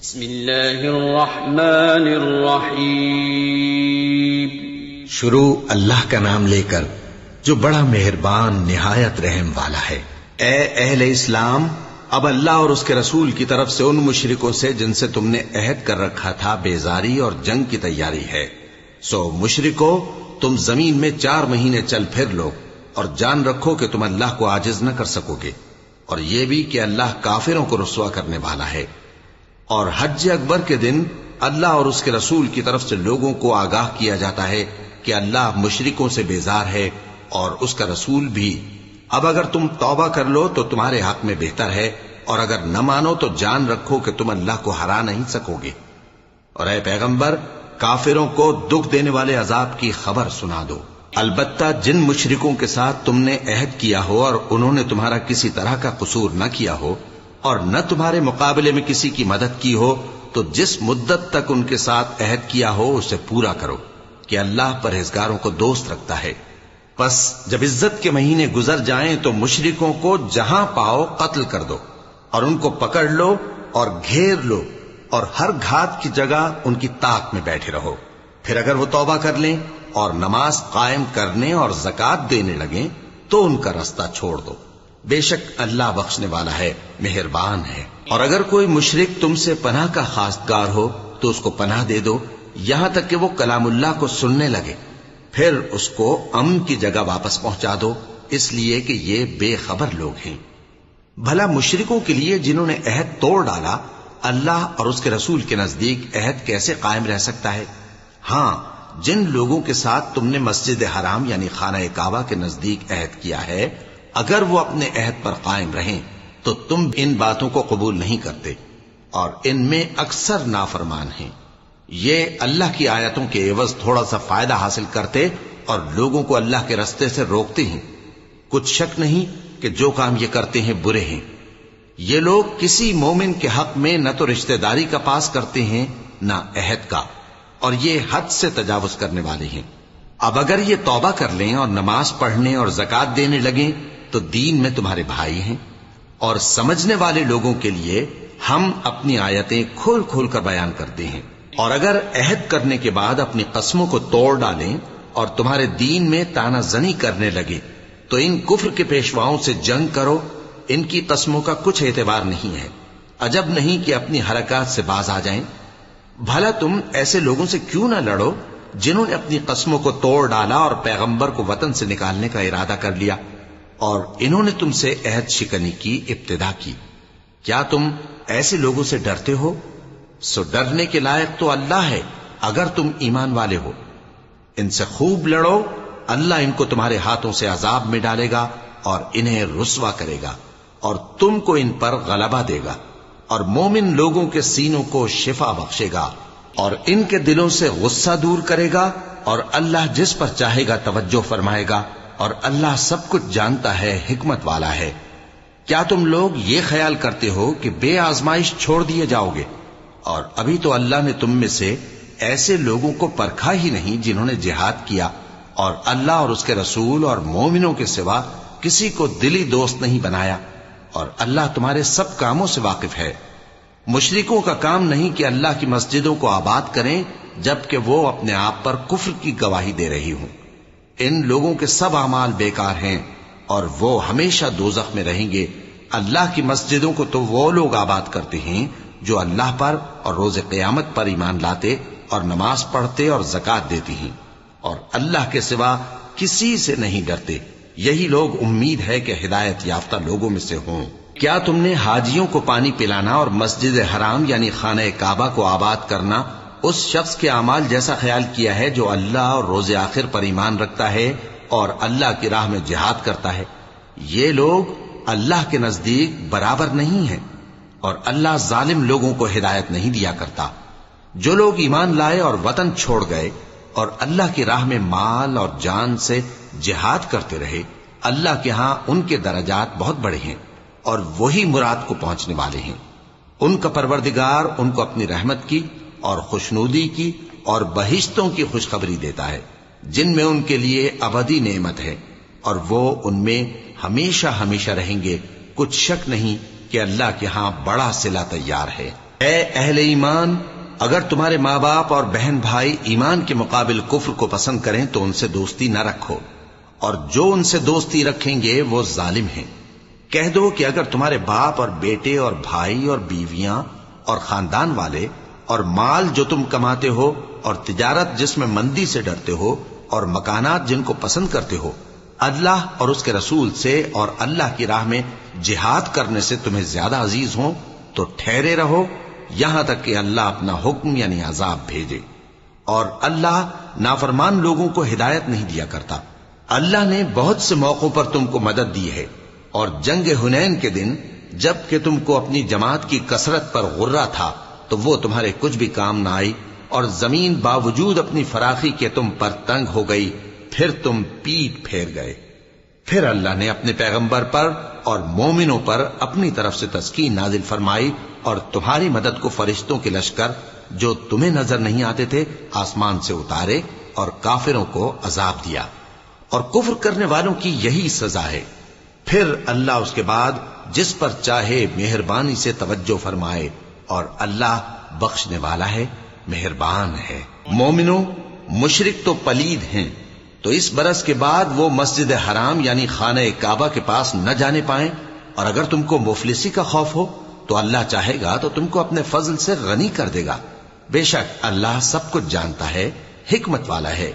بسم اللہ الرحمن الرحیم۔ شروع اللہ کا نام لے کر جو بڑا مہربان نہایت رحم والا ہے۔ اے اہل اسلام، اب اللہ اور اس کے رسول کی طرف سے ان مشرکوں سے جن سے تم نے عہد کر رکھا تھا بیزاری اور جنگ کی تیاری ہے، سو مشرکو تم زمین میں 4 مہینے چل پھر لو اور جان رکھو کہ تم اللہ کو عاجز نہ کر سکو گے، اور یہ بھی کہ اللہ کافروں کو رسوا کرنے والا ہے۔ اور حج اکبر کے دن اللہ اور اس کے رسول کی طرف سے لوگوں کو آگاہ کیا جاتا ہے کہ اللہ مشرکوں سے بیزار ہے اور اس کا رسول بھی۔ اب اگر تم توبہ کر لو تو تمہارے حق میں بہتر ہے، اور اگر نہ مانو تو جان رکھو کہ تم اللہ کو ہرا نہیں سکو گے۔ اور اے پیغمبر، کافروں کو دکھ دینے والے عذاب کی خبر سنا دو۔ البتہ جن مشرکوں کے ساتھ تم نے عہد کیا ہو اور انہوں نے تمہارا کسی طرح کا قصور نہ کیا ہو اور نہ تمہارے مقابلے میں کسی کی مدد کی ہو، تو جس مدت تک ان کے ساتھ عہد کیا ہو اسے پورا کرو، کہ اللہ پرہیزگاروں کو دوست رکھتا ہے۔ پس جب عزت کے مہینے گزر جائیں تو مشرکوں کو جہاں پاؤ قتل کر دو، اور ان کو پکڑ لو اور گھیر لو، اور ہر گھات کی جگہ ان کی طاق میں بیٹھے رہو۔ پھر اگر وہ توبہ کر لیں اور نماز قائم کرنے اور زکوٰۃ دینے لگیں تو ان کا رستہ چھوڑ دو، بے شک اللہ بخشنے والا ہے، مہربان ہے۔ اور اگر کوئی مشرک تم سے پناہ کا خواستگار ہو تو اس کو پناہ دے دو، یہاں تک کہ وہ کلام اللہ کو سننے لگے، پھر اس کو امن کی جگہ واپس پہنچا دو، اس لیے کہ یہ بے خبر لوگ ہیں۔ بھلا مشرکوں کے لیے جنہوں نے عہد توڑ ڈالا، اللہ اور اس کے رسول کے نزدیک عہد کیسے قائم رہ سکتا ہے؟ ہاں، جن لوگوں کے ساتھ تم نے مسجد حرام یعنی خانہ کعبہ کے نزدیک عہد کیا ہے، اگر وہ اپنے عہد پر قائم رہیں تو تم ان باتوں کو قبول نہیں کرتے، اور ان میں اکثر نافرمان ہیں۔ یہ اللہ کی آیتوں کے عوض تھوڑا سا فائدہ حاصل کرتے اور لوگوں کو اللہ کے رستے سے روکتے ہیں۔ کچھ شک نہیں کہ جو کام یہ کرتے ہیں برے ہیں۔ یہ لوگ کسی مومن کے حق میں نہ تو رشتہ داری کا پاس کرتے ہیں نہ عہد کا، اور یہ حد سے تجاوز کرنے والے ہیں۔ اب اگر یہ توبہ کر لیں اور نماز پڑھنے اور زکوٰۃ دینے لگیں تو دین میں تمہارے بھائی ہیں، اور سمجھنے والے لوگوں کے لیے ہم اپنی آیتیں کھول کھول کر بیان کرتے ہیں۔ اور اگر عہد کرنے کے بعد اپنی قسموں کو توڑ ڈالیں اور تمہارے دین میں طعنہ زنی کرنے لگے تو ان کفر کے پیشواؤں سے جنگ کرو، ان کی قسموں کا کچھ اعتبار نہیں ہے، عجب نہیں کہ اپنی حرکات سے باز آ جائیں۔ بھلا تم ایسے لوگوں سے کیوں نہ لڑو جنہوں نے اپنی قسموں کو توڑ ڈالا اور پیغمبر کو وطن سے نکالنے کا ارادہ کر لیا، اور انہوں نے تم سے عہد شکنی کی ابتدا کی۔ کیا تم ایسے لوگوں سے ڈرتے ہو؟ سو ڈرنے کے لائق تو اللہ ہے اگر تم ایمان والے ہو۔ ان سے خوب لڑو، اللہ ان کو تمہارے ہاتھوں سے عذاب میں ڈالے گا اور انہیں رسوا کرے گا، اور تم کو ان پر غلبہ دے گا، اور مومن لوگوں کے سینوں کو شفا بخشے گا، اور ان کے دلوں سے غصہ دور کرے گا، اور اللہ جس پر چاہے گا توجہ فرمائے گا، اور اللہ سب کچھ جانتا ہے، حکمت والا ہے۔ کیا تم لوگ یہ خیال کرتے ہو کہ بے آزمائش چھوڑ دیے جاؤ گے؟ اور ابھی تو اللہ نے تم میں سے ایسے لوگوں کو پرکھا ہی نہیں جنہوں نے جہاد کیا، اور اللہ اور اس کے رسول اور مومنوں کے سوا کسی کو دلی دوست نہیں بنایا، اور اللہ تمہارے سب کاموں سے واقف ہے۔ مشرکوں کا کام نہیں کہ اللہ کی مسجدوں کو آباد کریں جبکہ وہ اپنے آپ پر کفر کی گواہی دے رہی ہوں۔ ان لوگوں کے سب اعمال بیکار ہیں اور وہ ہمیشہ دوزخ میں رہیں گے۔ اللہ کی مسجدوں کو تو وہ لوگ آباد کرتے ہیں جو اللہ پر اور روز قیامت پر ایمان لاتے اور نماز پڑھتے اور زکوٰۃ دیتے ہیں، اور اللہ کے سوا کسی سے نہیں ڈرتے۔ یہی لوگ امید ہے کہ ہدایت یافتہ لوگوں میں سے ہوں۔ کیا تم نے حاجیوں کو پانی پلانا اور مسجد حرام یعنی خانہ کعبہ کو آباد کرنا اس شخص کے اعمال جیسا خیال کیا ہے جو اللہ اور روز آخر پر ایمان رکھتا ہے اور اللہ کی راہ میں جہاد کرتا ہے؟ یہ لوگ اللہ کے نزدیک برابر نہیں ہیں، اور اللہ ظالم لوگوں کو ہدایت نہیں دیا کرتا۔ جو لوگ ایمان لائے اور وطن چھوڑ گئے اور اللہ کی راہ میں مال اور جان سے جہاد کرتے رہے، اللہ کے ہاں ان کے درجات بہت بڑے ہیں، اور وہی مراد کو پہنچنے والے ہیں۔ ان کا پروردگار ان کو اپنی رحمت کی اور خوشنودی کی اور بہشتوں کی خوشخبری دیتا ہے جن میں ان کے لیے ابدی نعمت ہے، اور وہ ان میں ہمیشہ ہمیشہ رہیں گے۔ کچھ شک نہیں کہ اللہ کے ہاں بڑا صلہ تیار ہے۔ اے اہل ایمان، اگر تمہارے ماں باپ اور بہن بھائی ایمان کے مقابل کفر کو پسند کریں تو ان سے دوستی نہ رکھو، اور جو ان سے دوستی رکھیں گے وہ ظالم ہیں۔ کہہ دو کہ اگر تمہارے باپ اور بیٹے اور بھائی اور بیویاں اور خاندان والے اور مال جو تم کماتے ہو اور تجارت جس میں مندی سے ڈرتے ہو اور مکانات جن کو پسند کرتے ہو اللہ اور اس کے رسول سے اور اللہ کی راہ میں جہاد کرنے سے تمہیں زیادہ عزیز ہوں تو ٹھہرے رہو یہاں تک کہ اللہ اپنا حکم یعنی عذاب بھیجے، اور اللہ نافرمان لوگوں کو ہدایت نہیں دیا کرتا۔ اللہ نے بہت سے موقعوں پر تم کو مدد دی ہے، اور جنگ حنین کے دن جب کہ تم کو اپنی جماعت کی کثرت پر غرہ تھا تو وہ تمہارے کچھ بھی کام نہ آئی، اور زمین باوجود اپنی فراخی کے تم پر تنگ ہو گئی، پھر تم پیٹ پھیر گئے۔ پھر اللہ نے اپنے پیغمبر پر اور مومنوں پر اپنی طرف سے تسکین نازل فرمائی، اور تمہاری مدد کو فرشتوں کے لشکر جو تمہیں نظر نہیں آتے تھے آسمان سے اتارے، اور کافروں کو عذاب دیا، اور کفر کرنے والوں کی یہی سزا ہے۔ پھر اللہ اس کے بعد جس پر چاہے مہربانی سے توجہ فرمائے، اور اللہ بخشنے والا ہے، مہربان ہے۔ مومنوں، مشرک تو پلید ہیں، تو اس برس کے بعد وہ مسجد حرام یعنی خانہ کعبہ کے پاس نہ جانے پائیں، اور اگر تم کو مفلسی کا خوف ہو تو اللہ چاہے گا تو تم کو اپنے فضل سے غنی کر دے گا۔ بے شک اللہ سب کچھ جانتا ہے، حکمت والا ہے۔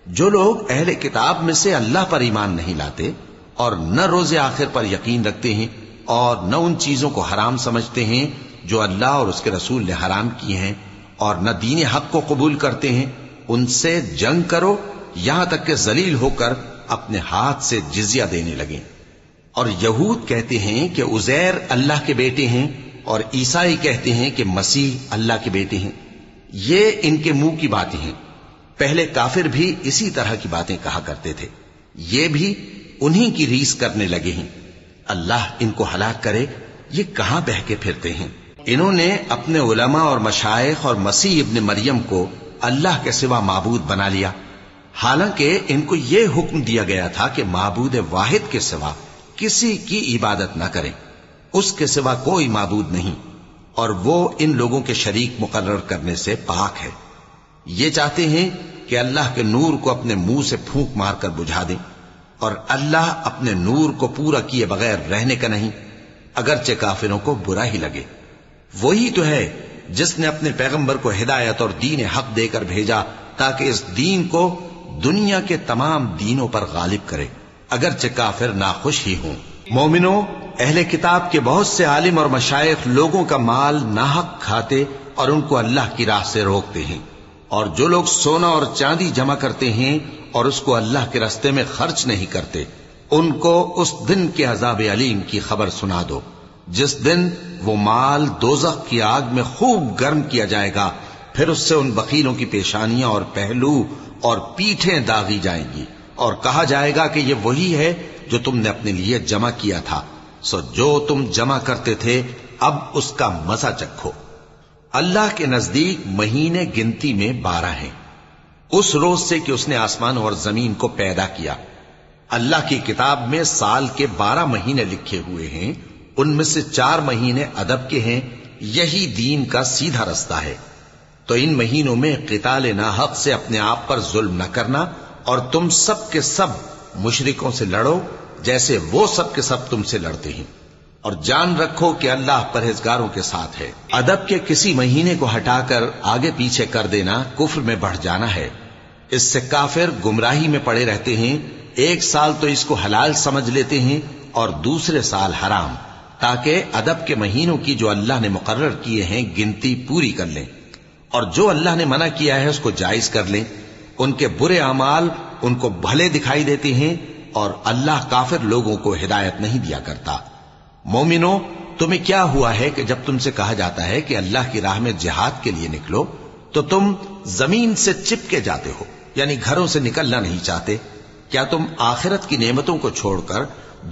جو لوگ اہل کتاب میں سے اللہ پر ایمان نہیں لاتے اور نہ روز آخر پر یقین رکھتے ہیں اور نہ ان چیزوں کو حرام سمجھتے ہیں جو اللہ اور اس کے رسول نے حرام کی ہیں، اور نہ دین حق کو قبول کرتے ہیں، ان سے جنگ کرو یہاں تک کہ ذلیل ہو کر اپنے ہاتھ سے جزیہ دینے لگیں۔ اور یہود کہتے ہیں کہ عزیر اللہ کے بیٹے ہیں، اور عیسائی کہتے ہیں کہ مسیح اللہ کے بیٹے ہیں۔ یہ ان کے منہ کی باتیں ہیں، پہلے کافر بھی اسی طرح کی باتیں کہا کرتے تھے، یہ بھی انہی کی ریس کرنے لگے ہیں۔ اللہ ان کو ہلاک کرے، یہ کہاں بہہ کے پھرتے ہیں۔ انہوں نے اپنے علماء اور مشائخ اور مسیح ابن مریم کو اللہ کے سوا معبود بنا لیا، حالانکہ ان کو یہ حکم دیا گیا تھا کہ معبود واحد کے سوا کسی کی عبادت نہ کریں، اس کے سوا کوئی معبود نہیں، اور وہ ان لوگوں کے شریک مقرر کرنے سے پاک ہے۔ یہ چاہتے ہیں کہ اللہ کے نور کو اپنے منہ سے پھونک مار کر بجھا دیں، اور اللہ اپنے نور کو پورا کیے بغیر رہنے کا نہیں، اگرچہ کافروں کو برا ہی لگے۔ وہی تو ہے جس نے اپنے پیغمبر کو ہدایت اور دین حق دے کر بھیجا تاکہ اس دین کو دنیا کے تمام دینوں پر غالب کرے، اگرچہ کافر ناخوش ہی ہوں۔ مومنوں، اہل کتاب کے بہت سے عالم اور مشائخ لوگوں کا مال ناحق کھاتے اور ان کو اللہ کی راہ سے روکتے ہیں، اور جو لوگ سونا اور چاندی جمع کرتے ہیں اور اس کو اللہ کے راستے میں خرچ نہیں کرتے، ان کو اس دن کے عذاب علیم کی خبر سنا دو، جس دن وہ مال دوزخ کی آگ میں خوب گرم کیا جائے گا، پھر اس سے ان بخیلوں کی پیشانیاں اور پہلو اور پیٹھیں داغی جائیں گی، اور کہا جائے گا کہ یہ وہی ہے جو تم نے اپنے لیے جمع کیا تھا، سو جو تم جمع کرتے تھے اب اس کا مزہ چکھو۔ اللہ کے نزدیک مہینے گنتی میں 12 ہیں، اس روز سے کہ اس نے آسمان اور زمین کو پیدا کیا۔ اللہ کی کتاب میں سال کے 12 مہینے لکھے ہوئے ہیں، ان میں سے 4 مہینے ادب کے ہیں، یہی دین کا سیدھا رستہ ہے۔ تو ان مہینوں میں قتال ناحق سے اپنے آپ پر ظلم نہ کرنا، اور تم سب کے سب مشرکوں سے لڑو جیسے وہ سب کے سب تم سے لڑتے ہیں، اور جان رکھو کہ اللہ پرہیزگاروں کے ساتھ ہے۔ ادب کے کسی مہینے کو ہٹا کر آگے پیچھے کر دینا کفر میں بڑھ جانا ہے، اس سے کافر گمراہی میں پڑے رہتے ہیں۔ ایک سال تو اس کو حلال سمجھ لیتے ہیں اور دوسرے سال حرام، تاکہ ادب کے مہینوں کی جو اللہ نے مقرر کیے ہیں گنتی پوری کر لیں، اور جو اللہ نے منع کیا ہے اس کو جائز کر لیں۔ ان کے برے اعمال ان کو بھلے دکھائی دیتے ہیں، اور اللہ کافر لوگوں کو ہدایت نہیں دیا کرتا۔ مومنوں، تمہیں کیا ہوا ہے کہ جب تم سے کہا جاتا ہے کہ اللہ کی راہ میں جہاد کے لیے نکلو تو تم زمین سے چپکے جاتے ہو، یعنی گھروں سے نکلنا نہیں چاہتے؟ کیا تم آخرت کی نعمتوں کو چھوڑ کر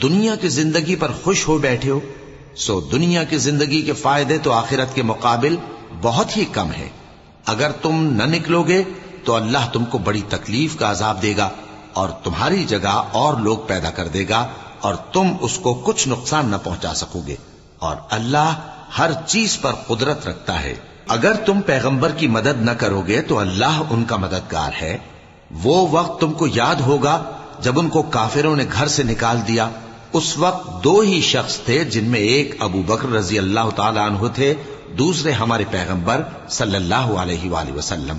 دنیا کی زندگی پر خوش ہو بیٹھے ہو؟ سو دنیا کی زندگی کے فائدے تو آخرت کے مقابل بہت ہی کم ہے۔ اگر تم نہ نکلو گے تو اللہ تم کو بڑی تکلیف کا عذاب دے گا، اور تمہاری جگہ اور لوگ پیدا کر دے گا، اور تم اس کو کچھ نقصان نہ پہنچا سکو گے، اور اللہ ہر چیز پر قدرت رکھتا ہے۔ اگر تم پیغمبر کی مدد نہ کرو گے تو اللہ ان کا مددگار ہے۔ وہ وقت تم کو یاد ہوگا جب ان کو کافروں نے گھر سے نکال دیا۔ اس وقت دو ہی شخص تھے، جن میں ایک ابو بکر رضی اللہ تعالی عنہ تھے، دوسرے ہمارے پیغمبر صلی اللہ علیہ وآلہ وسلم۔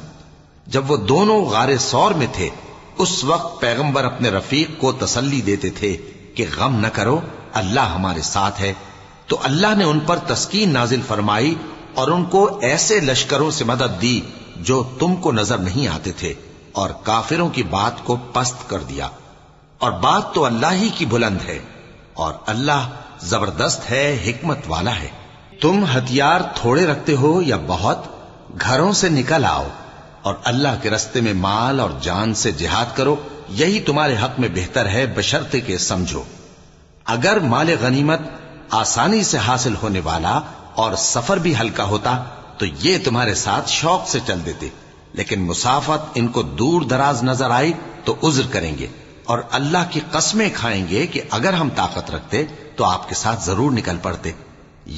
جب وہ دونوں غار ثور میں تھے، اس وقت پیغمبر اپنے رفیق کو تسلی دیتے تھے کہ غم نہ کرو، اللہ ہمارے ساتھ ہے۔ تو اللہ نے ان پر تسکین نازل فرمائی اور ان کو ایسے لشکروں سے مدد دی جو تم کو نظر نہیں آتے تھے، اور کافروں کی بات کو پست کر دیا۔ اور بات تو اللہ ہی کی بلند ہے، اور اللہ زبردست ہے، حکمت والا ہے۔ تم ہتھیار تھوڑے رکھتے ہو یا بہت، گھروں سے نکل آؤ اور اللہ کے رستے میں مال اور جان سے جہاد کرو، یہی تمہارے حق میں بہتر ہے، بشرطے کہ سمجھو۔ اگر مال غنیمت آسانی سے حاصل ہونے والا اور سفر بھی ہلکا ہوتا تو یہ تمہارے ساتھ شوق سے چل دیتے، لیکن مسافت ان کو دور دراز نظر آئی تو عذر کریں گے، اور اللہ کی قسمیں کھائیں گے کہ اگر ہم طاقت رکھتے تو آپ کے ساتھ ضرور نکل پڑتے۔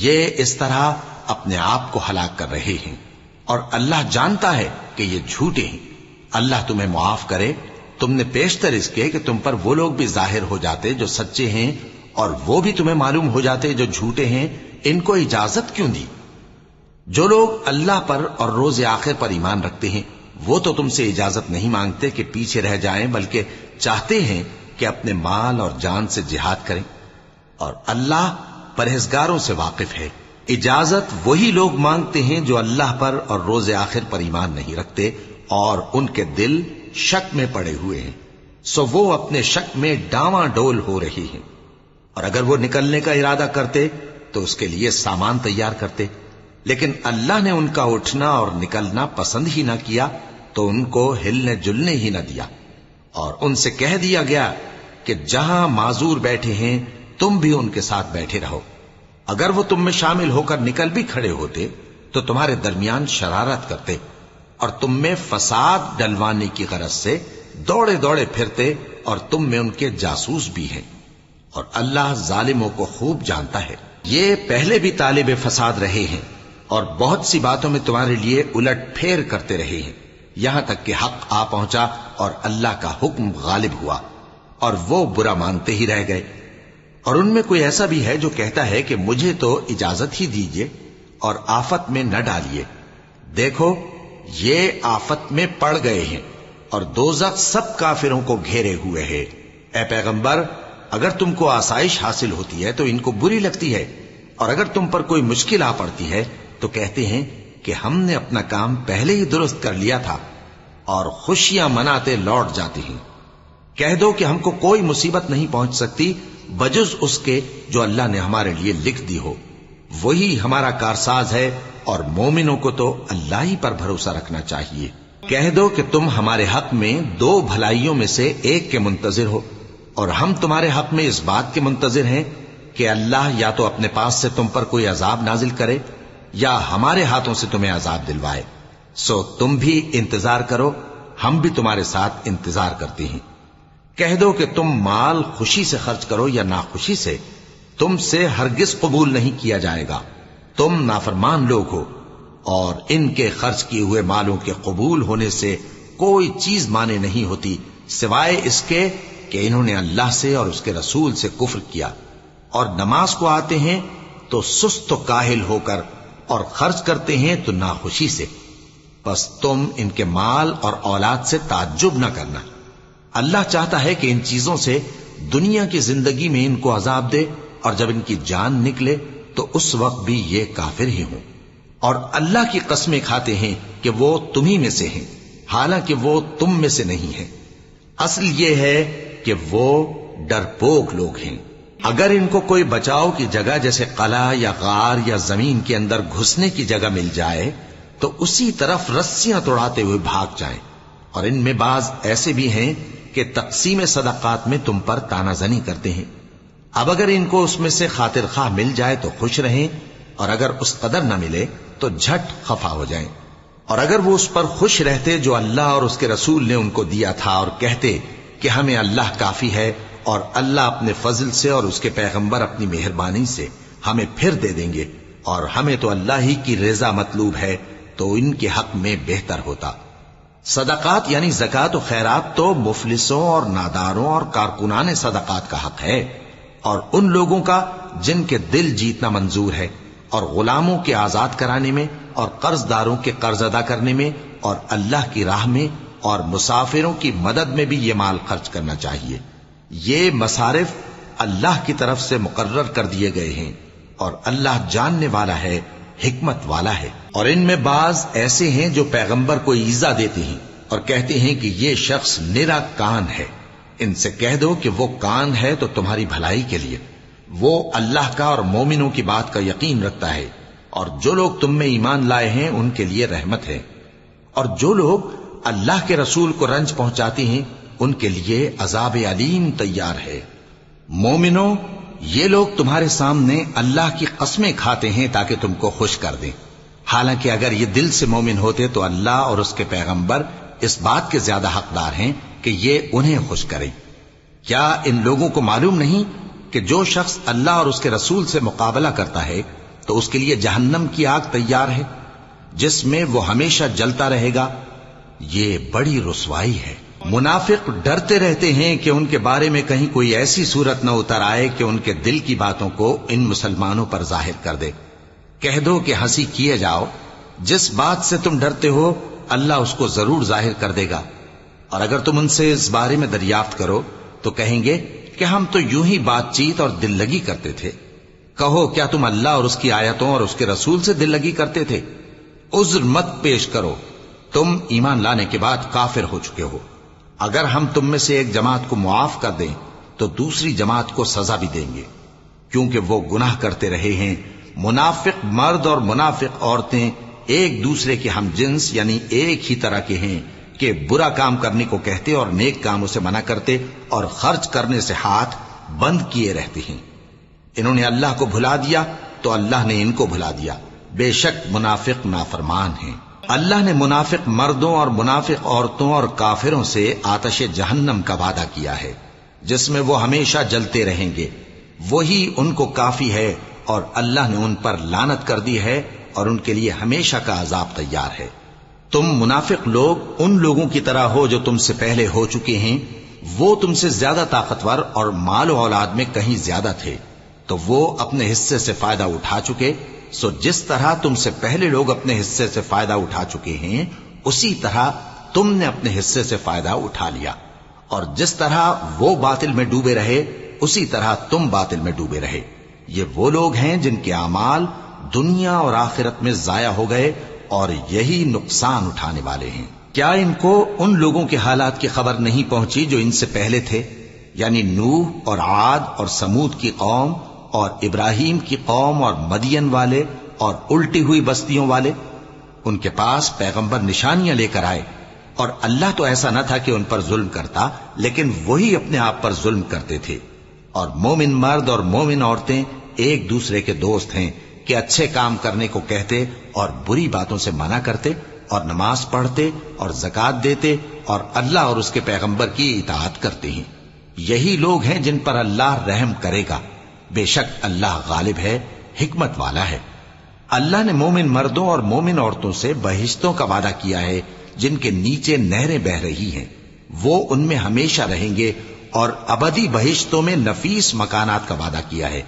یہ اس طرح اپنے آپ کو ہلاک کر رہے ہیں، اور اللہ جانتا ہے کہ یہ جھوٹے ہیں۔ اللہ تمہیں معاف کرے، تم نے پیشتر اس کے کہ تم پر وہ لوگ بھی ظاہر ہو جاتے جو سچے ہیں، اور وہ بھی تمہیں معلوم ہو جاتے جو جھوٹے ہیں۔ ان کو اجازت کیوں دی؟ جو لوگ اللہ پر اور روز آخر پر ایمان رکھتے ہیں وہ تو تم سے اجازت نہیں مانگتے کہ پیچھے رہ جائیں، بلکہ چاہتے ہیں کہ اپنے مال اور جان سے جہاد کریں، اور اللہ پرہیزگاروں سے واقف ہے۔ اجازت وہی لوگ مانگتے ہیں جو اللہ پر اور روز آخر پر ایمان نہیں رکھتے اور ان کے دل شک میں پڑے ہوئے ہیں، سو وہ اپنے شک میں ڈاواں ڈول ہو رہی ہیں۔ اور اگر وہ نکلنے کا ارادہ کرتے تو اس کے لیے سامان تیار کرتے، لیکن اللہ نے ان کا اٹھنا اور نکلنا پسند ہی نہ کیا تو ان کو ہلنے جلنے ہی نہ دیا، اور ان سے کہہ دیا گیا کہ جہاں معذور بیٹھے ہیں تم بھی ان کے ساتھ بیٹھے رہو۔ اگر وہ تم میں شامل ہو کر نکل بھی کھڑے ہوتے تو تمہارے درمیان شرارت کرتے اور تم میں فساد ڈلوانے کی غرض سے دوڑے دوڑے پھرتے، اور تم میں ان کے جاسوس بھی ہیں، اور اللہ ظالموں کو خوب جانتا ہے۔ یہ پہلے بھی طالب فساد رہے ہیں اور بہت سی باتوں میں تمہارے لیے الٹ پھیر کرتے رہے ہیں، یہاں تک کہ حق آ پہنچا اور اللہ کا حکم غالب ہوا، اور وہ برا مانتے ہی رہ گئے۔ اور ان میں کوئی ایسا بھی ہے جو کہتا ہے کہ مجھے تو اجازت ہی دیجئے اور آفت میں نہ ڈالیے۔ دیکھو یہ آفت میں پڑ گئے ہیں، اور دوزخ سب کافروں کو گھیرے ہوئے ہے۔ اے پیغمبر، اگر تم کو آسائش حاصل ہوتی ہے تو ان کو بری لگتی ہے، اور اگر تم پر کوئی مشکل آ پڑتی ہے تو کہتے ہیں کہ ہم نے اپنا کام پہلے ہی درست کر لیا تھا، اور خوشیاں مناتے لوٹ جاتے ہیں۔ کہہ دو کہ ہم کو کوئی مصیبت نہیں پہنچ سکتی بجز اس کے جو اللہ نے ہمارے لیے لکھ دی ہو، وہی ہمارا کارساز ہے، اور مومنوں کو تو اللہ ہی پر بھروسہ رکھنا چاہیے۔ کہہ دو کہ تم ہمارے حق میں دو بھلائیوں میں سے ایک کے منتظر ہو، اور ہم تمہارے حق میں اس بات کے منتظر ہیں کہ اللہ یا تو اپنے پاس سے تم پر کوئی عذاب نازل کرے یا ہمارے ہاتھوں سے تمہیں عذاب دلوائے، سو تم بھی انتظار کرو، ہم بھی تمہارے ساتھ انتظار کرتے ہیں۔ کہہ دو کہ تم مال خوشی سے خرچ کرو یا ناخوشی سے، تم سے ہرگز قبول نہیں کیا جائے گا، تم نافرمان لوگ ہو، اور ان کے خرچ کیے ہوئے مالوں کے قبول ہونے سے کوئی چیز مانے نہیں ہوتی سوائے اس کے کہ انہوں نے اللہ سے اور اس کے رسول سے کفر کیا، اور نماز کو آتے ہیں تو سست و کاہل ہو کر، اور خرچ کرتے ہیں تو ناخوشی سے۔ بس تم ان کے مال اور اولاد سے تعجب نہ کرنا، اللہ چاہتا ہے کہ ان چیزوں سے دنیا کی زندگی میں ان کو عذاب دے، اور جب ان کی جان نکلے تو اس وقت بھی یہ کافر ہی ہوں، اور اللہ کی قسمیں کھاتے ہیں کہ وہ تمہیں میں سے ہیں، حالانکہ وہ تم میں سے نہیں ہیں۔ اصل یہ ہے کہ وہ ڈرپوک لوگ ہیں۔ اگر ان کو کوئی بچاؤ کی جگہ جیسے قلعہ یا غار یا زمین کے اندر گھسنے کی جگہ مل جائے تو اسی طرف رسیاں توڑاتے ہوئے بھاگ جائیں، اور ان میں بعض ایسے بھی ہیں کہ تقسیم صدقات میں تم پر تانا زنی کرتے ہیں۔ اب اگر ان کو اس میں سے خاطر خواہ مل جائے تو خوش رہیں، اور اگر اس قدر نہ ملے تو جھٹ خفا ہو جائیں۔ اور اگر وہ اس پر خوش رہتے جو اللہ اور اس کے رسول نے ان کو دیا تھا، اور کہتے کہ ہمیں اللہ کافی ہے، اور اللہ اپنے فضل سے اور اس کے پیغمبر اپنی مہربانی سے ہمیں پھر دے دیں گے، اور ہمیں تو اللہ ہی کی رضا مطلوب ہے تو ان کے حق میں بہتر ہوتا۔ صدقات یعنی زکوٰۃ و خیرات تو مفلسوں اور ناداروں اور کارکنان صدقات کا حق ہے، اور ان لوگوں کا جن کے دل جیتنا منظور ہے، اور غلاموں کے آزاد کرانے میں، اور قرض داروں کے قرض ادا کرنے میں، اور اللہ کی راہ میں اور مسافروں کی مدد میں بھی یہ مال خرچ کرنا چاہیے۔ یہ مصارف اللہ کی طرف سے مقرر کر دیے گئے ہیں، اور اللہ جاننے والا ہے، حکمت والا ہے۔ اور ان میں بعض ایسے ہیں جو پیغمبر کو ایذا دیتے ہیں اور کہتے ہیں کہ یہ شخص نرا کان ہے۔ ان سے کہہ دو کہ وہ کان ہے تو تمہاری بھلائی کے لیے، وہ اللہ کا اور مومنوں کی بات کا یقین رکھتا ہے، اور جو لوگ تم میں ایمان لائے ہیں ان کے لیے رحمت ہے، اور جو لوگ اللہ کے رسول کو رنج پہنچاتے ہیں ان کے لیے عذاب علیم تیار ہے۔ مومنوں، یہ لوگ تمہارے سامنے اللہ کی قسمیں کھاتے ہیں تاکہ تم کو خوش کر دیں، حالانکہ اگر یہ دل سے مومن ہوتے تو اللہ اور اس کے پیغمبر اس بات کے زیادہ حقدار ہیں کہ یہ انہیں خوش کریں۔ کیا ان لوگوں کو معلوم نہیں کہ جو شخص اللہ اور اس کے رسول سے مقابلہ کرتا ہے تو اس کے لیے جہنم کی آگ تیار ہے جس میں وہ ہمیشہ جلتا رہے گا؟ یہ بڑی رسوائی ہے۔ منافق ڈرتے رہتے ہیں کہ ان کے بارے میں کہیں کوئی ایسی صورت نہ اتر آئے کہ ان کے دل کی باتوں کو ان مسلمانوں پر ظاہر کر دے۔ کہہ دو کہ ہنسی کیے جاؤ، جس بات سے تم ڈرتے ہو اللہ اس کو ضرور ظاہر کر دے گا، اور اگر تم ان سے اس بارے میں دریافت کرو تو کہیں گے کہ ہم تو یوں ہی بات چیت اور دل لگی کرتے تھے۔ کہو کیا تم اللہ اور اس کی آیتوں اور اس کے رسول سے دل لگی کرتے تھے؟ عذر مت پیش کرو، تم ایمان لانے کے بعد کافر ہو چکے ہو۔ اگر ہم تم میں سے ایک جماعت کو معاف کر دیں تو دوسری جماعت کو سزا بھی دیں گے، کیونکہ وہ گناہ کرتے رہے ہیں۔ منافق مرد اور منافق عورتیں ایک دوسرے کے ہم جنس یعنی ایک ہی طرح کے ہیں کہ برا کام کرنے کو کہتے اور نیک کاموں سے منع کرتے اور خرچ کرنے سے ہاتھ بند کیے رہتے ہیں۔ انہوں نے اللہ کو بھلا دیا تو اللہ نے ان کو بھلا دیا، بے شک منافق نافرمان ہیں۔ اللہ نے منافق مردوں اور منافق عورتوں اور کافروں سے آتش جہنم کا وعدہ کیا ہے جس میں وہ ہمیشہ جلتے رہیں گے، وہی ان کو کافی ہے، اور اللہ نے ان پر لعنت کر دی ہے اور ان کے لیے ہمیشہ کا عذاب تیار ہے۔ تم منافق لوگ ان لوگوں کی طرح ہو جو تم سے پہلے ہو چکے ہیں، وہ تم سے زیادہ طاقتور اور مال و اولاد میں کہیں زیادہ تھے، تو وہ اپنے حصے سے فائدہ اٹھا چکے، سو جس طرح تم سے پہلے لوگ اپنے حصے سے فائدہ اٹھا چکے ہیں اسی طرح تم نے اپنے حصے سے فائدہ اٹھا لیا، اور جس طرح وہ باطل میں ڈوبے رہے اسی طرح تم باطل میں ڈوبے رہے۔ یہ وہ لوگ ہیں جن کے اعمال دنیا اور آخرت میں ضائع ہو گئے اور یہی نقصان اٹھانے والے ہیں۔ کیا ان کو ان لوگوں کے حالات کی خبر نہیں پہنچی جو ان سے پہلے تھے، یعنی نوح اور عاد اور سمود کی قوم اور ابراہیم کی قوم اور مدین والے اور الٹی ہوئی بستیوں والے؟ ان کے پاس پیغمبر نشانیاں لے کر آئے، اور اللہ تو ایسا نہ تھا کہ ان پر ظلم کرتا، لیکن وہی اپنے آپ پر ظلم کرتے تھے۔ اور مومن مرد اور مومن عورتیں ایک دوسرے کے دوست ہیں کہ اچھے کام کرنے کو کہتے اور بری باتوں سے منع کرتے، اور نماز پڑھتے اور زکوٰۃ دیتے اور اللہ اور اس کے پیغمبر کی اطاعت کرتے ہیں۔ یہی لوگ ہیں جن پر اللہ رحم کرے گا، بے شک اللہ غالب ہے، حکمت والا ہے۔ اللہ نے مومن مردوں اور مومن عورتوں سے بہشتوں کا وعدہ کیا ہے جن کے نیچے نہریں بہ رہی ہیں، وہ ان میں ہمیشہ رہیں گے، اور ابدی بہشتوں میں نفیس مکانات کا وعدہ کیا ہے،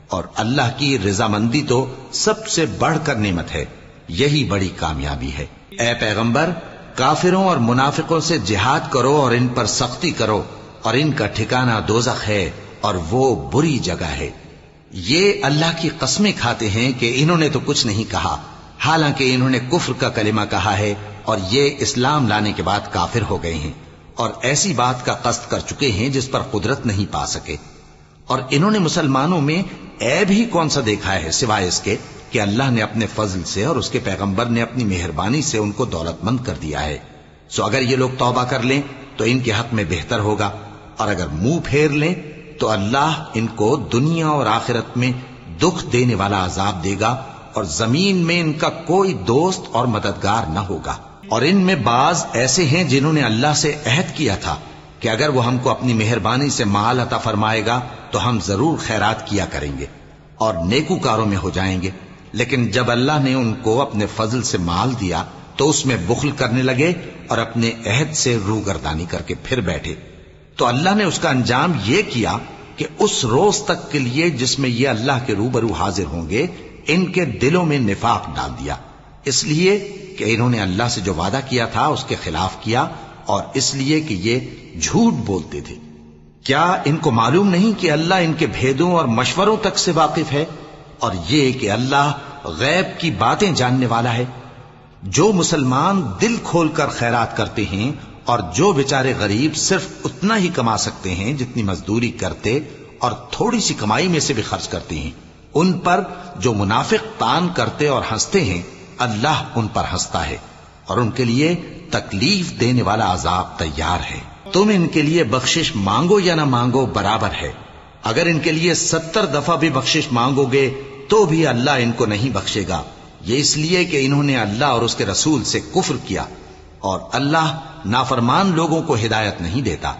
اور اللہ کی رضامندی تو سب سے بڑھ کر نعمت ہے، یہی بڑی کامیابی ہے۔ اے پیغمبر، کافروں اور منافقوں سے جہاد کرو اور ان پر سختی کرو، اور ان کا ٹھکانہ دوزخ ہے اور وہ بری جگہ ہے۔ یہ اللہ کی قسمیں کھاتے ہیں کہ انہوں نے تو کچھ نہیں کہا، حالانکہ انہوں نے کفر کا کلمہ کہا ہے اور یہ اسلام لانے کے بعد کافر ہو گئے ہیں، اور ایسی بات کا قصد کر چکے ہیں جس پر قدرت نہیں پا سکے۔ اور انہوں نے مسلمانوں میں عیب ہی کون سا دیکھا ہے سوائے اس کے کہ اللہ نے اپنے فضل سے اور اس کے پیغمبر نے اپنی مہربانی سے ان کو دولت مند کر دیا ہے۔ سو اگر یہ لوگ توبہ کر لیں تو ان کے حق میں بہتر ہوگا، اور اگر منہ پھیر لیں تو اللہ ان کو دنیا اور آخرت میں دکھ دینے والا عذاب دے گا، اور زمین میں ان کا کوئی دوست اور مددگار نہ ہوگا۔ اور ان میں بعض ایسے ہیں جنہوں نے اللہ سے عہد کیا تھا کہ اگر وہ ہم کو اپنی مہربانی سے مال عطا فرمائے گا تو ہم ضرور خیرات کیا کریں گے اور نیکوکاروں میں ہو جائیں گے، لیکن جب اللہ نے ان کو اپنے فضل سے مال دیا تو اس میں بخل کرنے لگے اور اپنے عہد سے روگردانی کر کے پھر بیٹھے. تو اللہ نے اس کا انجام یہ کیا کہ اس روز تک کے لیے جس میں یہ اللہ کے روبرو حاضر ہوں گے ان کے دلوں میں نفاق ڈال دیا، اس لیے کہ انہوں نے اللہ سے جو وعدہ کیا تھا اس کے خلاف کیا، اور اس لیے کہ یہ جھوٹ بولتے تھے. کیا ان کو معلوم نہیں کہ اللہ ان کے بھیدوں اور مشوروں تک سے واقف ہے، اور یہ کہ اللہ غیب کی باتیں جاننے والا ہے؟ جو مسلمان دل کھول کر خیرات کرتے ہیں اور جو بیچارے غریب صرف اتنا ہی کما سکتے ہیں جتنی مزدوری کرتے اور تھوڑی سی کمائی میں سے بھی خرچ کرتے ہیں، ان پر جو منافق تان کرتے اور ہنستے ہیں اللہ ان پر ہنستا ہے اور ان کے لیے تکلیف دینے والا عذاب تیار ہے. تم ان کے لیے بخشش مانگو یا نہ مانگو برابر ہے. اگر ان کے لیے 70 دفعہ بھی بخشش مانگو گے تو بھی اللہ ان کو نہیں بخشے گا. یہ اس لیے کہ انہوں نے اللہ اور اس کے رسول سے کفر کیا، اور اللہ نافرمان لوگوں کو ہدایت نہیں دیتا.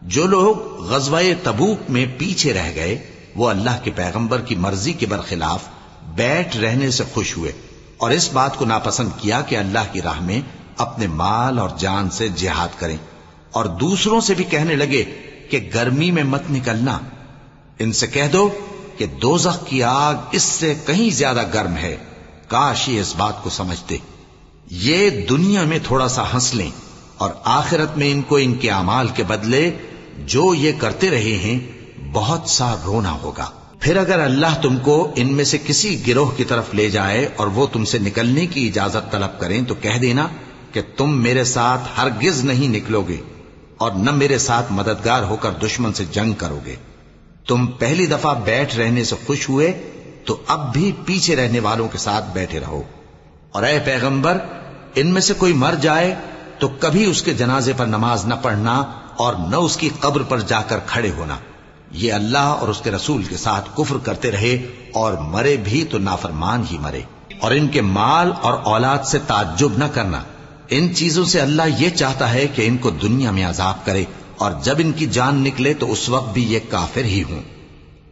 جو لوگ غزوہ تبوک میں پیچھے رہ گئے وہ اللہ کے پیغمبر کی مرضی کے برخلاف بیٹھ رہنے سے خوش ہوئے اور اس بات کو ناپسند کیا کہ اللہ کی راہ میں اپنے مال اور جان سے جہاد کریں، اور دوسروں سے بھی کہنے لگے کہ گرمی میں مت نکلنا. ان سے کہہ دو کہ دوزخ کی آگ اس سے کہیں زیادہ گرم ہے. کاش یہ اس بات کو سمجھتے. یہ دنیا میں تھوڑا سا ہنس لیں اور آخرت میں ان کو ان کے اعمال کے بدلے جو یہ کرتے رہے ہیں بہت سا رونا ہوگا. پھر اگر اللہ تم کو ان میں سے کسی گروہ کی طرف لے جائے اور وہ تم سے نکلنے کی اجازت طلب کریں تو کہہ دینا کہ تم میرے ساتھ ہرگز نہیں نکلو گے اور نہ میرے ساتھ مددگار ہو کر دشمن سے جنگ کرو گے. تم پہلی دفعہ بیٹھ رہنے سے خوش ہوئے تو اب بھی پیچھے رہنے والوں کے ساتھ بیٹھے رہو. اور اے پیغمبر ان میں سے کوئی مر جائے تو کبھی اس کے جنازے پر نماز نہ پڑھنا اور نہ اس کی قبر پر جا کر کھڑے ہونا. یہ اللہ اور اس کے رسول کے ساتھ کفر کرتے رہے اور مرے بھی تو نافرمان ہی مرے. اور ان کے مال اور اولاد سے تعجب نہ کرنا. ان چیزوں سے اللہ یہ چاہتا ہے کہ ان کو دنیا میں عذاب کرے اور جب ان کی جان نکلے تو اس وقت بھی یہ کافر ہی ہوں.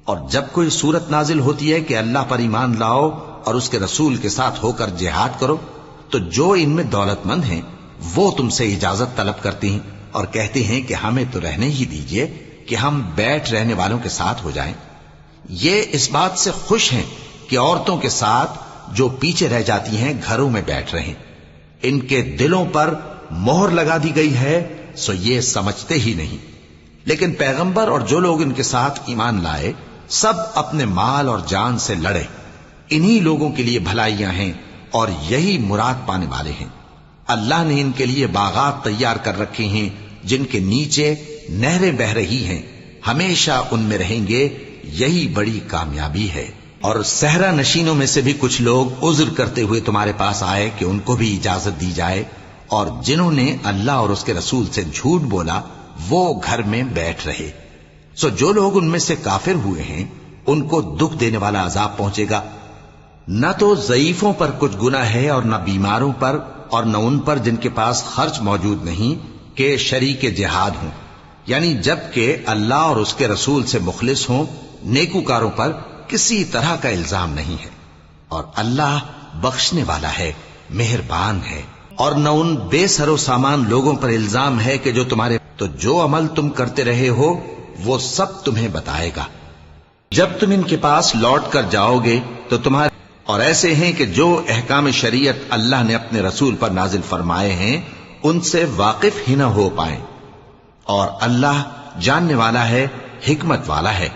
اور جب کوئی صورت نازل ہوتی ہے کہ اللہ پر ایمان لاؤ اور اس کے رسول کے ساتھ ہو کر جہاد کرو تو جو ان میں دولت مند ہیں وہ تم سے اجازت طلب کرتی ہیں اور کہتے ہیں کہ ہمیں تو رہنے ہی دیجئے کہ ہم بیٹھ رہنے والوں کے ساتھ ہو جائیں. یہ اس بات سے خوش ہیں کہ عورتوں کے ساتھ جو پیچھے رہ جاتی ہیں گھروں میں بیٹھ رہیں. ان کے دلوں پر مہر لگا دی گئی ہے سو یہ سمجھتے ہی نہیں. لیکن پیغمبر اور جو لوگ ان کے ساتھ ایمان لائے سب اپنے مال اور جان سے لڑے. انہی لوگوں کے لیے بھلائیاں ہیں اور یہی مراد پانے والے ہیں. اللہ نے ان کے لیے باغات تیار کر رکھے ہیں جن کے نیچے نہریں بہ رہی ہیں، ہمیشہ ان میں رہیں گے. یہی بڑی کامیابی ہے. اور صحرا نشینوں میں سے بھی کچھ لوگ عذر کرتے ہوئے تمہارے پاس آئے کہ ان کو بھی اجازت دی جائے، اور جنہوں نے اللہ اور اس کے رسول سے جھوٹ بولا وہ گھر میں بیٹھ رہے. سو جو لوگ ان میں سے کافر ہوئے ہیں ان کو دکھ دینے والا عذاب پہنچے گا. نہ تو ضعیفوں پر کچھ گناہ ہے اور نہ بیماروں پر اور نہ ان پر جن کے پاس خرچ موجود نہیں کہ شریک جہاد ہوں، یعنی جب کہ اللہ اور اس کے رسول سے مخلص ہوں. نیکوکاروں پر کسی طرح کا الزام نہیں ہے اور اللہ بخشنے والا ہے، مہربان ہے. اور نہ ان بے سر و سامان لوگوں پر الزام ہے کہ جو تمہارے تو جو عمل تم کرتے رہے ہو وہ سب تمہیں بتائے گا. جب تم ان کے پاس لوٹ کر جاؤ گے تو تمہارے اور ایسے ہیں کہ جو احکام شریعت اللہ نے اپنے رسول پر نازل فرمائے ہیں ان سے واقف ہی نہ ہو پائیں. اور اللہ جاننے والا ہے، حکمت والا ہے.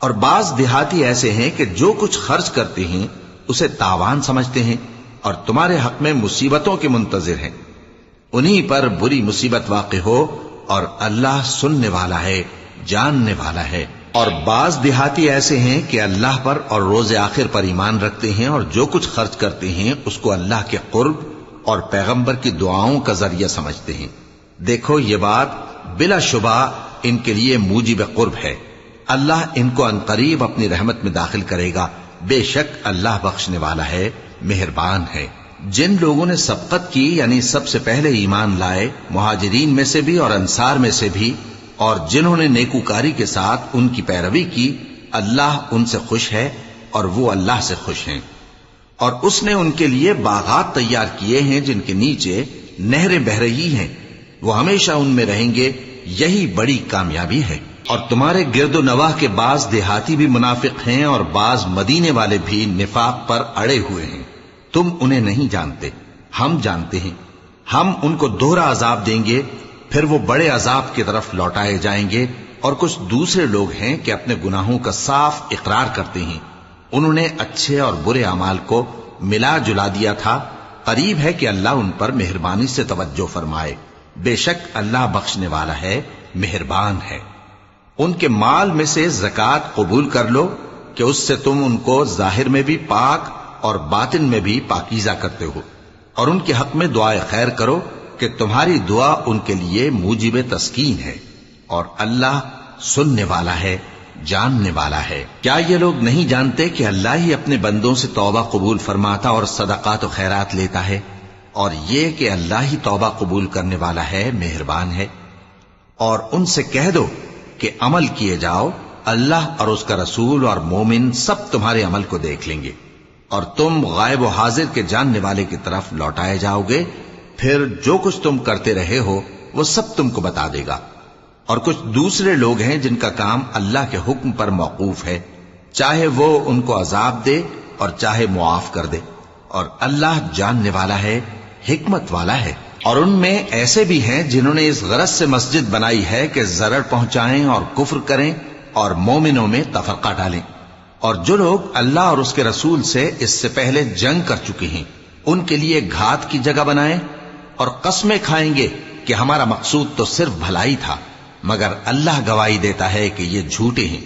اور بعض دیہاتی ایسے ہیں کہ جو کچھ خرچ کرتے ہیں اسے تاوان سمجھتے ہیں اور تمہارے حق میں مصیبتوں کے منتظر ہیں. انہی پر بری مصیبت واقع ہو اور اللہ سننے والا ہے، جاننے والا ہے. اور بعض دیہاتی ایسے ہیں کہ اللہ پر اور روز آخر پر ایمان رکھتے ہیں اور جو کچھ خرچ کرتے ہیں اس کو اللہ کے قرب اور پیغمبر کی دعاؤں کا ذریعہ سمجھتے ہیں. دیکھو یہ بات بلا شبہ ان کے لیے موجب قرب ہے. اللہ ان کو عنقریب اپنی رحمت میں داخل کرے گا. بے شک اللہ بخشنے والا ہے، مہربان ہے. جن لوگوں نے سبقت کی یعنی سب سے پہلے ایمان لائے، مہاجرین میں سے بھی اور انصار میں سے بھی، اور جنہوں نے نیکوکاری کے ساتھ ان کی پیروی کی، اللہ ان سے خوش ہے اور وہ اللہ سے خوش ہیں. اور اس نے ان کے لیے باغات تیار کیے ہیں جن کے نیچے نہریں بہ رہی ہیں، وہ ہمیشہ ان میں رہیں گے، یہی بڑی کامیابی ہے۔ اور تمہارے گرد و نواح کے بعض دیہاتی بھی منافق ہیں اور بعض مدینے والے بھی نفاق پر اڑے ہوئے ہیں، تم انہیں نہیں جانتے، ہم جانتے ہیں۔ ہم ان کو دوہرا عذاب دیں گے، پھر وہ بڑے عذاب کی طرف لوٹائے جائیں گے۔ اور کچھ دوسرے لوگ ہیں کہ اپنے گناہوں کا صاف اقرار کرتے ہیں، انہوں نے اچھے اور برے اعمال کو ملا جلا دیا تھا، قریب ہے کہ اللہ ان پر مہربانی سے توجہ فرمائے، بے شک اللہ بخشنے والا ہے، مہربان ہے۔ ان کے مال میں سے زکوٰۃ قبول کر لو کہ اس سے تم ان کو ظاہر میں بھی پاک اور باطن میں بھی پاکیزہ کرتے ہو، اور ان کے حق میں دعائے خیر کرو کہ تمہاری دعا ان کے لیے موجب تسکین ہے، اور اللہ سننے والا ہے، جاننے والا ہے۔ کیا یہ لوگ نہیں جانتے کہ اللہ ہی اپنے بندوں سے توبہ قبول فرماتا اور صدقات و خیرات لیتا ہے، اور یہ کہ اللہ ہی توبہ قبول کرنے والا ہے، مہربان ہے۔ اور ان سے کہہ دو کہ عمل کیے جاؤ، اللہ اور اس کا رسول اور مومن سب تمہارے عمل کو دیکھ لیں گے، اور تم غائب و حاضر کے جاننے والے کی طرف لوٹائے جاؤ گے، پھر جو کچھ تم کرتے رہے ہو وہ سب تم کو بتا دے گا۔ اور کچھ دوسرے لوگ ہیں جن کا کام اللہ کے حکم پر موقوف ہے، چاہے وہ ان کو عذاب دے اور چاہے معاف کر دے، اور اللہ جاننے والا ہے، حکمت والا ہے۔ اور ان میں ایسے بھی ہیں جنہوں نے اس غرض سے مسجد بنائی ہے کہ ضرر پہنچائیں اور کفر کریں اور مومنوں میں تفرقہ ڈالیں، اور جو لوگ اللہ اور اس کے رسول سے اس سے پہلے جنگ کر چکے ہیں ان کے لیے گھات کی جگہ بنائیں، اور قسمیں کھائیں گے کہ ہمارا مقصود تو صرف بھلائی تھا، مگر اللہ گواہی دیتا ہے کہ یہ جھوٹے ہیں۔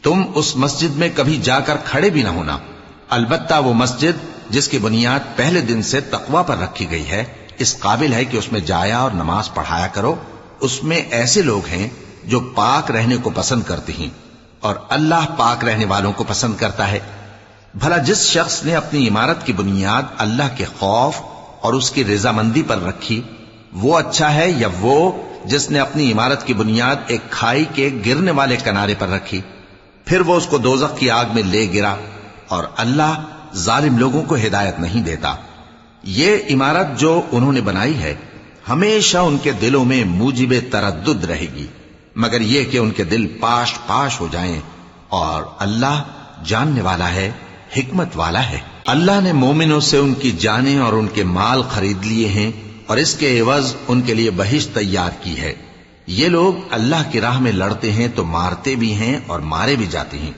تم اس مسجد میں کبھی جا کر کھڑے بھی نہ ہونا، البتہ وہ مسجد جس کی بنیاد پہلے دن سے تقوی پر رکھی گئی ہے اس قابل ہے کہ اس میں جایا اور نماز پڑھایا کرو۔ اس میں ایسے لوگ ہیں جو پاک رہنے کو پسند کرتے ہیں، اور اللہ پاک رہنے والوں کو پسند کرتا ہے۔ بھلا جس شخص نے اپنی عمارت کی بنیاد اللہ کے خوف اور اس کی رضامندی پر رکھی، وہ اچھا ہے یا وہ جس نے اپنی عمارت کی بنیاد ایک کھائی کے گرنے والے کنارے پر رکھی، پھر وہ اس کو دوزخ کی آگ میں لے گرا، اور اللہ ظالم لوگوں کو ہدایت نہیں دیتا۔ یہ عمارت جو انہوں نے بنائی ہے ہمیشہ ان کے دلوں میں موجب تردد رہے گی، مگر یہ کہ ان کے دل پاش پاش ہو جائیں، اور اللہ جاننے والا ہے، حکمت والا ہے۔ اللہ نے مومنوں سے ان کی جانیں اور ان کے مال خرید لیے ہیں، اور اس کے عوض ان کے لیے بہشت تیار کی ہے۔ یہ لوگ اللہ کی راہ میں لڑتے ہیں تو مارتے بھی ہیں اور مارے بھی جاتے ہیں۔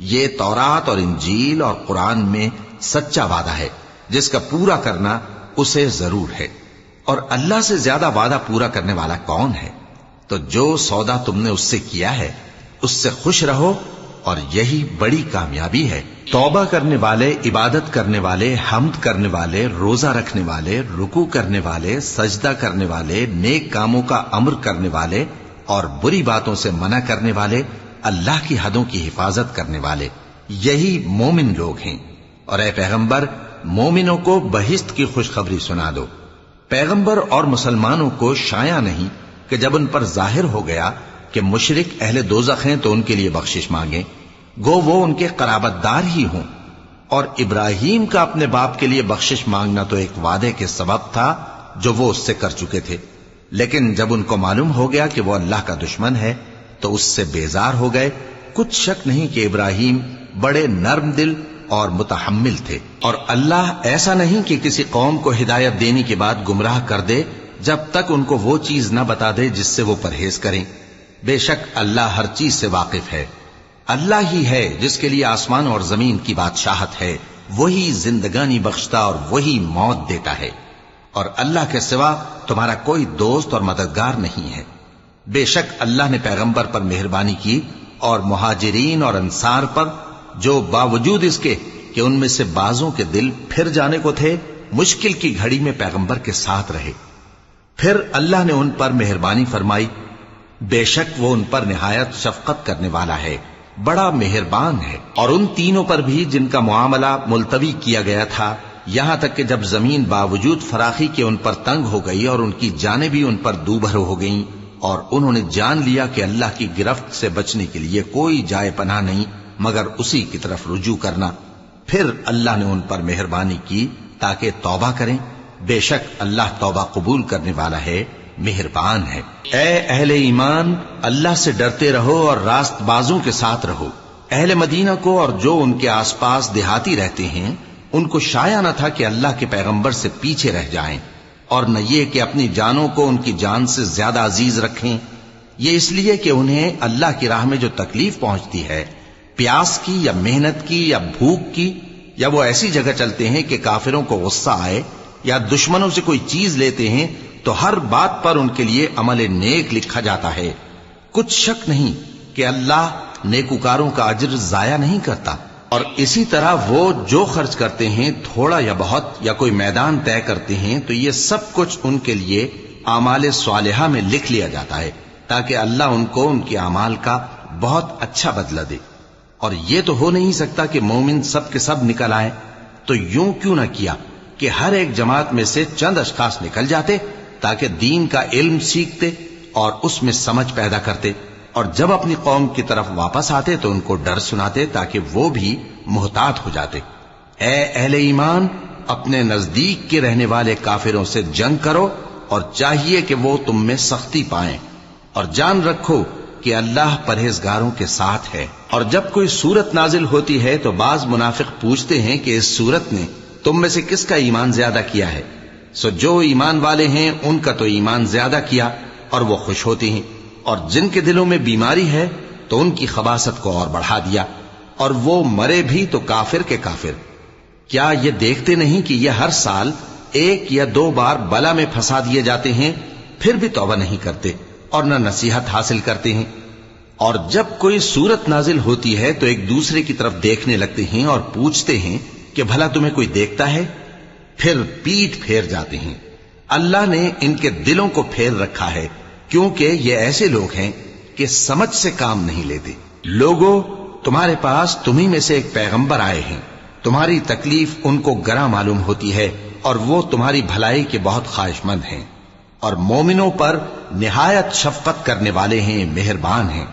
یہ تورات اور انجیل اور قرآن میں سچا وعدہ ہے جس کا پورا کرنا اسے ضرور ہے، اور اللہ سے زیادہ وعدہ پورا کرنے والا کون ہے؟ تو جو سودا تم نے اس سے کیا ہے اس سے خوش رہو، اور یہی بڑی کامیابی ہے۔ توبہ کرنے والے، عبادت کرنے والے، حمد کرنے والے، روزہ رکھنے والے، رکوع کرنے والے، سجدہ کرنے والے، نیک کاموں کا امر کرنے والے اور بری باتوں سے منع کرنے والے، اللہ کی حدوں کی حفاظت کرنے والے، یہی مومن لوگ ہیں۔ اور اے پیغمبر، مومنوں کو بہشت کی خوشخبری سنا دو۔ پیغمبر اور مسلمانوں کو شایع نہیں کہ جب ان پر ظاہر ہو گیا کہ مشرک اہل دوزخ ہیں تو ان کے لیے بخشش مانگیں، گو وہ ان کے قرابت دار ہی ہوں۔ اور ابراہیم کا اپنے باپ کے لیے بخشش مانگنا تو ایک وعدے کے سبب تھا جو وہ اس سے کر چکے تھے، لیکن جب ان کو معلوم ہو گیا کہ وہ اللہ کا دشمن ہے تو اس سے بیزار ہو گئے۔ کچھ شک نہیں کہ ابراہیم بڑے نرم دل اور متحمل تھے، اور اللہ ایسا نہیں کہ کسی قوم کو ہدایت دینے کے بعد گمراہ کر دے جب تک ان کو وہ چیز نہ بتا دے جس سے وہ پرہیز کریں۔ بے شک اللہ ہر چیز سے واقف ہے۔ اللہ ہی ہے جس کے لیے آسمان اور زمین کی بادشاہت ہے، وہی زندگانی بخشتا اور وہی موت دیتا ہے، اور اللہ کے سوا تمہارا کوئی دوست اور مددگار نہیں ہے۔ بے شک اللہ نے پیغمبر پر مہربانی کی اور مہاجرین اور انصار پر، جو باوجود اس کے کہ ان میں سے بعضوں کے دل پھر جانے کو تھے، مشکل کی گھڑی میں پیغمبر کے ساتھ رہے۔ پھر اللہ نے ان پر مہربانی فرمائی، بے شک وہ ان پر نہایت شفقت کرنے والا ہے، بڑا مہربان ہے۔ اور ان تینوں پر بھی جن کا معاملہ ملتوی کیا گیا تھا، یہاں تک کہ جب زمین باوجود فراخی کے ان پر تنگ ہو گئی اور ان کی جانیں بھی ان پر دوبھر ہو گئیں، اور انہوں نے جان لیا کہ اللہ کی گرفت سے بچنے کے لیے کوئی جائے پناہ نہیں مگر اسی کی طرف رجوع کرنا، پھر اللہ نے ان پر مہربانی کی تاکہ توبہ کریں، بے شک اللہ توبہ قبول کرنے والا ہے، مہربان ہے۔ اے اہل ایمان، اللہ سے ڈرتے رہو اور راست بازوں کے ساتھ رہو۔ اہل مدینہ کو اور جو ان کے آس پاس دیہاتی رہتے ہیں ان کو شایع نہ تھا کہ اللہ کے پیغمبر سے پیچھے رہ جائیں، اور نہ یہ کہ اپنی جانوں کو ان کی جان سے زیادہ عزیز رکھیں۔ یہ اس لیے کہ انہیں اللہ کی راہ میں جو تکلیف پہنچتی ہے، پیاس کی یا محنت کی یا بھوک کی، یا وہ ایسی جگہ چلتے ہیں کہ کافروں کو غصہ آئے یا دشمنوں سے کوئی چیز لیتے ہیں، تو ہر بات پر ان کے لیے عمل نیک لکھا جاتا ہے۔ کچھ شک نہیں کہ اللہ نیکوکاروں کا اجر ضائع نہیں کرتا۔ اور اسی طرح وہ جو خرچ کرتے ہیں، تھوڑا یا بہت، یا کوئی میدان طے کرتے ہیں، تو یہ سب کچھ ان کے لیے اعمال صالحہ میں لکھ لیا جاتا ہے، تاکہ اللہ ان کو ان کے اعمال کا بہت اچھا بدلہ دے۔ اور یہ تو ہو نہیں سکتا کہ مومن سب کے سب نکل آئیں، تو یوں کیوں نہ کیا کہ ہر ایک جماعت میں سے چند اشخاص نکل جاتے تاکہ دین کا علم سیکھتے اور اس میں سمجھ پیدا کرتے، اور جب اپنی قوم کی طرف واپس آتے تو ان کو ڈر سناتے تاکہ وہ بھی محتاط ہو جاتے۔ اے اہل ایمان، اپنے نزدیک کے رہنے والے کافروں سے جنگ کرو، اور چاہیے کہ وہ تم میں سختی پائیں، اور جان رکھو کہ اللہ پرہیزگاروں کے ساتھ ہے۔ اور جب کوئی سورت نازل ہوتی ہے تو بعض منافق پوچھتے ہیں کہ اس سورت نے تم میں سے کس کا ایمان زیادہ کیا ہے؟ سو جو ایمان والے ہیں ان کا تو ایمان زیادہ کیا، اور وہ خوش ہوتے ہیں، اور جن کے دلوں میں بیماری ہے تو ان کی خباثت کو اور بڑھا دیا، اور وہ مرے بھی تو کافر کے کافر۔ کیا یہ دیکھتے نہیں کہ یہ ہر سال ایک یا دو بار بلا میں پھنسا دیے جاتے ہیں، پھر بھی توبہ نہیں کرتے اور نہ نصیحت حاصل کرتے ہیں؟ اور جب کوئی سورت نازل ہوتی ہے تو ایک دوسرے کی طرف دیکھنے لگتے ہیں اور پوچھتے ہیں کہ بھلا تمہیں کوئی دیکھتا ہے؟ پھر پیٹھ پھیر جاتے ہیں۔ اللہ نے ان کے دلوں کو پھیر رکھا ہے، کیونکہ یہ ایسے لوگ ہیں کہ سمجھ سے کام نہیں لیتے۔ لوگوں، تمہارے پاس تمہیں میں سے ایک پیغمبر آئے ہیں، تمہاری تکلیف ان کو گراں معلوم ہوتی ہے، اور وہ تمہاری بھلائی کے بہت خواہش مند ہیں، اور مومنوں پر نہایت شفقت کرنے والے ہیں، مہربان ہیں۔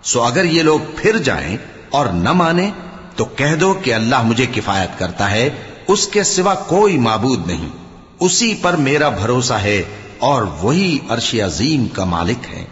سو اگر یہ لوگ پھر جائیں اور نہ مانیں تو کہہ دو کہ اللہ مجھے کفایت کرتا ہے، اس کے سوا کوئی معبود نہیں، اسی پر میرا بھروسہ ہے، اور وہی عرش عظیم کا مالک ہے۔